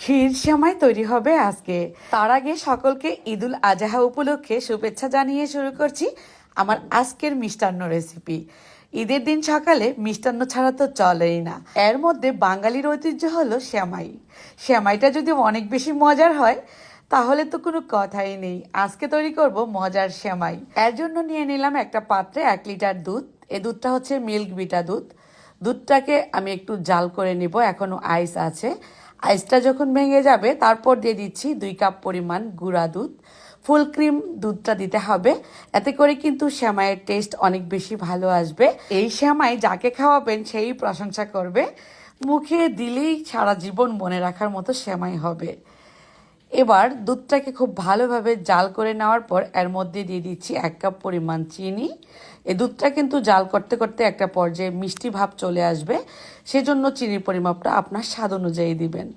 ক্ষীর সেমাই তৈরি হবে আজকে। তার আগে সকলকে ঈদুল আজহা উপলক্ষে শুভেচ্ছা জানিয়ে শুরু করছি আমার আজকের মিষ্টান্ন রেসিপি। ঈদের দিন সকালে মিষ্টান্ন ছাড়া তো চলেই না। এর মধ্যে বাঙালির ঐতিহ্য হলো সেমাই। সেমাইটা যদি অনেক বেশি মজার হয় তাহলে তো কোনো কথাই নেই। আজকে তৈরি করব মজার সেমাই। এর জন্য নিয়ে নিলাম একটা পাত্রে 1 লিটার দুধ। এই দুধটা হচ্ছে মিল্ক বিটা দুধ। দুধটাকে আমি একটু জাল করে নিব, এখনো আইস আছে। আইসটা যখন ভেঙে যাবে তারপর দিয়ে দিচ্ছি 2 কাপ পরিমাণ গুঁড়া দুধ। ফুল ক্রিম দুধটা দিতে হবে, এতে করে কিন্তু সেমাইয়ের টেস্ট অনেক বেশি ভালো আসবে। এই সেমাই যাকে খাওয়াবেন সেই প্রশংসা করবে, মুখে দিলেই সারা জীবন মনে রাখার মতো সেমাই হবে। এবার দুধটাকে খুব ভালোভাবে জাল করে নেওয়ার পর এর মধ্যে দিয়ে দিচ্ছি 1 কাপ পরিমাণ চিনি। এই দুধটা কিন্তু জাল করতে করতে একটা পর্যায়ে মিষ্টি ভাব চলে আসবে, সেজন্য চিনির পরিমাপটা আপনার স্বাদ অনুযায়ী দিবেন।